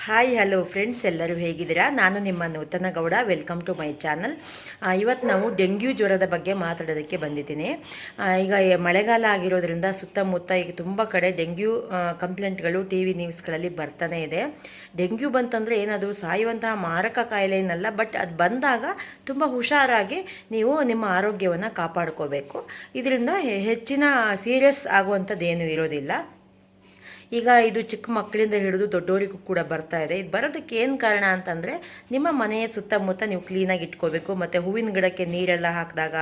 Hi hello friends, ಎಲ್ಲರೂ ಹೇಗಿದ್ದೀರಾ? ನಾನು ನಿಮ್ಮ Nutana Gowda. Welcome to my channel. ಇವತ್ತು ನಾವು ಡೆಂಗ್ಯೂ ಜ್ವರದ ಬಗ್ಗೆ ಮಾತಾಡೋದಕ್ಕೆ ಬಂದಿದ್ದೀನಿ. ಈಗ ಮಳೆಗಾಲ ಆಗಿರೋದ್ರಿಂದ ಸುತ್ತಮುತ್ತ ಈಗ ತುಂಬ ಕಡೆ ಡೆಂಗ್ಯೂ ಕಂಪ್ಲೇಂಟ್ಗಳು ಟಿ ವಿ ನ್ಯೂಸ್ಗಳಲ್ಲಿ ಬರ್ತಾನೆ ಇದೆ. ಡೆಂಗ್ಯೂ ಬಂತಂದರೆ ಏನದು ಸಾಯುವಂತಹ ಮಾರಕ ಕಾಯಿಲೆ ಏನಲ್ಲ, ಬಟ್ ಅದು ಬಂದಾಗ ತುಂಬ ಹುಷಾರಾಗಿ ನೀವು ನಿಮ್ಮ ಆರೋಗ್ಯವನ್ನು ಕಾಪಾಡ್ಕೋಬೇಕು. ಇದರಿಂದ ಹೆಚ್ಚಿನ ಸೀರಿಯಸ್ ಆಗುವಂಥದ್ದು ಏನೂ ಇರೋದಿಲ್ಲ. ಈಗ ಇದು ಚಿಕ್ಕ ಮಕ್ಕಳಿಂದ ಹಿಡಿದು ದೊಡ್ಡವರಿಗೂ ಕೂಡ ಬರ್ತಾ ಇದೆ. ಇದು ಬರೋದಕ್ಕೆ ಏನು ಕಾರಣ ಅಂತಂದರೆ, ನಿಮ್ಮ ಮನೆಯ ಸುತ್ತಮುತ್ತ ನೀವು ಕ್ಲೀನಾಗಿ ಇಟ್ಕೋಬೇಕು. ಮತ್ತು ಹೂವಿನ ಗಿಡಕ್ಕೆ ನೀರೆಲ್ಲ ಹಾಕಿದಾಗ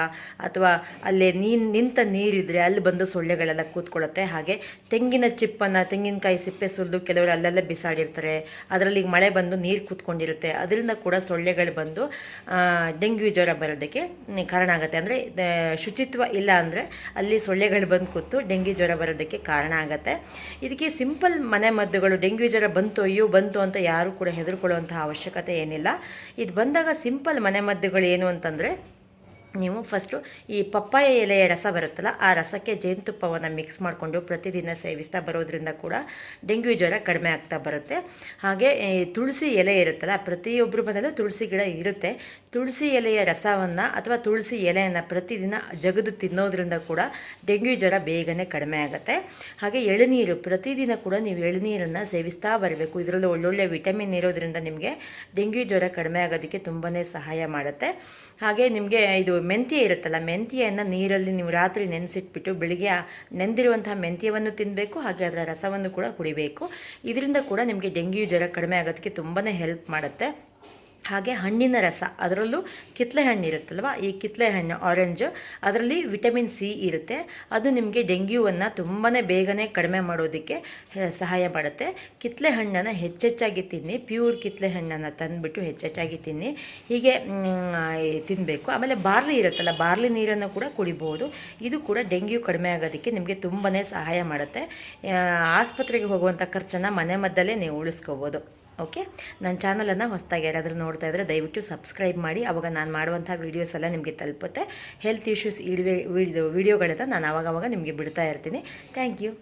ಅಥವಾ ಅಲ್ಲೇ ನಿಂತ ನೀರಿದ್ರೆ ಅಲ್ಲಿ ಬಂದು ಸೊಳ್ಳೆಗಳೆಲ್ಲ ಕೂತ್ಕೊಳ್ಳುತ್ತೆ. ಹಾಗೆ ತೆಂಗಿನ ಚಿಪ್ಪನ್ನು, ತೆಂಗಿನಕಾಯಿ ಸಿಪ್ಪೆ ಸುಲಿದು ಕೆಲವರು ಅಲ್ಲೆಲ್ಲ ಬಿಸಾಡಿರ್ತಾರೆ. ಅದರಲ್ಲಿ ಮಳೆ ಬಂದು ನೀರು ಕೂತ್ಕೊಂಡಿರುತ್ತೆ. ಅದರಿಂದ ಕೂಡ ಸೊಳ್ಳೆಗಳು ಬಂದು ಡೆಂಗ್ಯೂ ಜ್ವರ ಬರೋದಕ್ಕೆ ಕಾರಣ ಆಗುತ್ತೆ. ಅಂದರೆ ಶುಚಿತ್ವ ಇಲ್ಲ ಅಂದರೆ ಅಲ್ಲಿ ಸೊಳ್ಳೆಗಳು ಬಂದು ಕೂತು ಡೆಂಗ್ಯೂ ಜ್ವರ ಬರೋದಕ್ಕೆ ಕಾರಣ ಆಗುತ್ತೆ. ಇದಕ್ಕೆ ಸಿಂಪಲ್ ಮನೆ ಮದ್ದುಗಳು. ಡೆಂಗ್ಯೂ ಜ್ವರ ಬಂತು ಅಂತ ಯಾರೂ ಕೂಡ ಹೆದರ್ಕೊಳ್ಳುವಂತಹ ಅವಶ್ಯಕತೆ ಏನಿಲ್ಲ. ಇದು ಬಂದಾಗ ಸಿಂಪಲ್ ಮನೆ ಮದ್ದುಗಳು ಏನು ಅಂತಂದರೆ, ನೀವು ಫಸ್ಟು ಈ ಪಪ್ಪಾಯ ಎಲೆಯ ರಸ ಬರುತ್ತಲ್ಲ, ಆ ರಸಕ್ಕೆ ಜೇನುತುಪ್ಪವನ್ನು ಮಿಕ್ಸ್ ಮಾಡಿಕೊಂಡು ಪ್ರತಿದಿನ ಸೇವಿಸ್ತಾ ಬರೋದ್ರಿಂದ ಕೂಡ ಡೆಂಗ್ಯೂ ಜ್ವರ ಕಡಿಮೆ ಆಗ್ತಾ ಬರುತ್ತೆ. ಹಾಗೆ ತುಳಸಿ ಎಲೆ ಇರುತ್ತಲ್ಲ, ಪ್ರತಿಯೊಬ್ಬರು ಮನೆಯಲ್ಲೂ ತುಳಸಿ ಗಿಡ ಇರುತ್ತೆ. ತುಳಸಿ ಎಲೆಯ ರಸವನ್ನು ಅಥವಾ ತುಳಸಿ ಎಲೆಯನ್ನು ಪ್ರತಿದಿನ ಜಗದು ತಿನ್ನೋದ್ರಿಂದ ಕೂಡ ಡೆಂಗ್ಯೂ ಜ್ವರ ಬೇಗನೆ ಕಡಿಮೆ ಆಗುತ್ತೆ. ಹಾಗೆ ಎಳನೀರು, ಪ್ರತಿದಿನ ಕೂಡ ನೀವು ಎಳನೀರನ್ನು ಸೇವಿಸ್ತಾ ಬರಬೇಕು. ಇದರಲ್ಲಿ ಒಳ್ಳೊಳ್ಳೆ ವಿಟಮಿನ್ ಇರೋದ್ರಿಂದ ನಿಮಗೆ ಡೆಂಗ್ಯೂ ಜ್ವರ ಕಡಿಮೆ ಆಗೋದಕ್ಕೆ ತುಂಬಾ ಸಹಾಯ ಮಾಡುತ್ತೆ. ಹಾಗೆ ನಿಮಗೆ ಇದು ಮೆಂತ್ಯ ಇರುತ್ತಲ್ಲ, ಮೆಂತ್ಯವನ್ನು ನೀರಲ್ಲಿ ನೀವು ರಾತ್ರಿ ನೆನೆಸಿಟ್ಬಿಟ್ಟು ಬೆಳಿಗ್ಗೆ ನೆಂದಿರುವಂತಹ ಮೆಂತ್ಯವನ್ನು ತಿನ್ನಬೇಕು. ಹಾಗೆ ಅದರ ರಸವನ್ನು ಕೂಡ ಕುಡಿಬೇಕು. ಇದರಿಂದ ಕೂಡ ನಿಮಗೆ ಡೆಂಗ್ಯೂ ಜ್ವರ ಕಡಿಮೆ ಆಗೋದಕ್ಕೆ ತುಂಬಾ ಹೆಲ್ಪ್ ಮಾಡುತ್ತೆ. ಹಾಗೆ ಹಣ್ಣಿನ ರಸ, ಅದರಲ್ಲೂ ಕಿತ್ತಳೆ ಹಣ್ಣು ಇರುತ್ತಲ್ವ, ಈ ಕಿತ್ತಳೆ ಹಣ್ಣು ಆರೆಂಜ್, ಅದರಲ್ಲಿ ವಿಟಮಿನ್ ಸಿ ಇರುತ್ತೆ. ಅದು ನಿಮಗೆ ಡೆಂಗ್ಯೂವನ್ನು ತುಂಬಾ ಬೇಗನೆ ಕಡಿಮೆ ಮಾಡೋದಕ್ಕೆ ಸಹಾಯ ಮಾಡುತ್ತೆ. ಕಿತ್ತಳೆ ಹಣ್ಣನ್ನು ಹೆಚ್ಚೆಚ್ಚಾಗಿ ತಿನ್ನಿ. ಪ್ಯೂರ್ ಕಿತ್ತಳೆ ಹಣ್ಣನ್ನು ತಂದುಬಿಟ್ಟು ಹೆಚ್ಚೆಚ್ಚಾಗಿ ತಿನ್ನಿ. ಹೀಗೆ ತಿನ್ನಬೇಕು. ಆಮೇಲೆ ಬಾರ್ಲಿ ಇರುತ್ತಲ್ಲ, ಬಾರ್ಲಿ ನೀರನ್ನು ಕೂಡ ಕುಡಿಬೋದು. ಇದು ಕೂಡ ಡೆಂಗ್ಯೂ ಕಡಿಮೆ ಆಗೋದಕ್ಕೆ ನಿಮಗೆ ತುಂಬಾ ಸಹಾಯ ಮಾಡುತ್ತೆ. ಆಸ್ಪತ್ರೆಗೆ ಹೋಗುವಂಥ ಖರ್ಚನ್ನು ಮನೆ ಮದ್ದಲ್ಲೇ ನೀವು ಉಳಿಸ್ಕೋಬೋದು. ಓಕೆ, ನನ್ನ ಚಾನಲನ್ನು ಹೊಸದಾಗಿ ಯಾರಾದರೂ ನೋಡ್ತಾ ಇದ್ದರೆ ದಯವಿಟ್ಟು ಸಬ್ಸ್ಕ್ರೈಬ್ ಮಾಡಿ. ಆವಾಗ ನಾನು ಮಾಡುವಂಥ ವೀಡಿಯೋಸ್ ಎಲ್ಲ ನಿಮಗೆ ತಲುಪುತ್ತೆ. ಹೆಲ್ತ್ ಇಶ್ಯೂಸ್ ವಿಡಿಯೋಗಳಿಂದ ನಾನು ಆವಾಗವಾಗ ನಿಮಗೆ ಬಿಡ್ತಾ ಇರ್ತೀನಿ. Thank you.